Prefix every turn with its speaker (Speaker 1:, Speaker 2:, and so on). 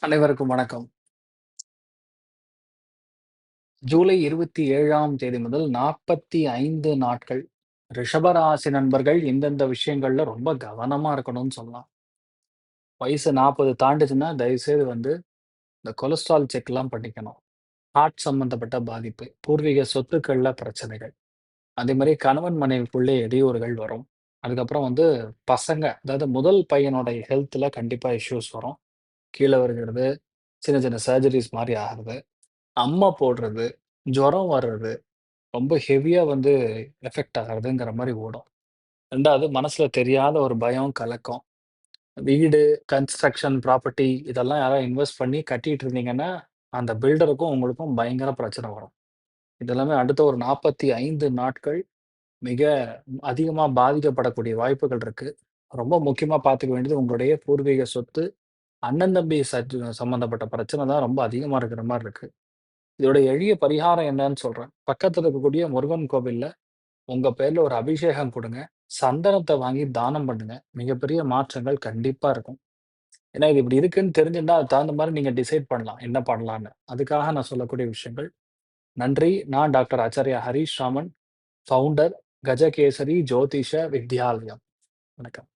Speaker 1: அனைவருக்கும் வணக்கம். ஜூலை 27ஆம் தேதி முதல் 45 நாட்கள் ரிஷபராசி நண்பர்கள் இந்தந்த விஷயங்கள்ல ரொம்ப கவனமா இருக்கணும்னு சொல்லலாம். வயசு 40 தாண்டுச்சுன்னா தயவுசெய்து இந்த கொலஸ்ட்ரால் செக்லாம் பண்ணிக்கணும். ஹார்ட் சம்பந்தப்பட்ட பாதிப்பு, பூர்வீக சொத்துக்கள்ல பிரச்சனைகள், அதே மாரி கணவன் மனைவிக்குள்ளே இடையூறுகள் வரும். அதுக்கப்புறம் பசங்க, அதாவது முதல் பையனோட ஹெல்த்ல கண்டிப்பா இஷ்யூஸ் வரும். கீழ விழுகிறது, சின்ன சின்ன சர்ஜரிஸ் மாரி ஆகுறது, அம்ம போடுறது, ஜுரம் வர்றது, ரொம்ப ஹெவியா எஃபெக்ட் ஆகுறதுங்கிற மாரி ஓடும். 2வது மனசுல தெரியாத ஒரு பயம், கலக்கம். வீடு, கன்ஸ்ட்ரக்ஷன், ப்ராப்பர்ட்டி இதெல்லாம் யாராவது இன்வெஸ்ட் பண்ணி கட்டிட்டு இருந்தீங்கன்னா, அந்த பில்டருக்கும் உங்களுக்கும் பயங்கர பிரச்சனை வரும். இதெல்லாமே அடுத்த ஒரு 45 நாட்கள் மிக அதிகமா பாதிக்கப்படக்கூடிய வாய்ப்புகள் இருக்கு. ரொம்ப முக்கியமா பார்த்துக்க வேண்டியது உங்களுடைய பூர்வீக சொத்து, அண்ணன், தம்பி சம்மந்தப்பட்ட பிரச்சனை தான் ரொம்ப அதிகமா இருக்கிற மாரி இருக்கு. இதோட எளிய பரிகாரம் என்னன்னு சொல்றேன். பக்கத்துல இருக்கக்கூடிய முருகன் கோவில்ல உங்க பேர்ல ஒரு அபிஷேகம் குடுங்க. சந்தனத்த வாங்கி தானம் பண்ணுங்க. மிகப்பெரிய மாற்றங்கள் கண்டிப்பா இருக்கும். ஏன்னா, இது இப்படி இருக்குன்னு தெரிஞ்சிருந்தா, அதுக்கு தகுந்த மாரி நீங்க டிசைட் பண்ணலாம். என்ன பண்ணலான்னு. அதுக்காக நான் சொல்லக்கூடிய விஷயங்கள். நன்றி. நான் டாக்டர் ஆச்சார்யா ஹரீஷ் ராமன், ஃபவுண்டர் கஜகேசரி ஜோதிஷ வித்யாலயம். வணக்கம்.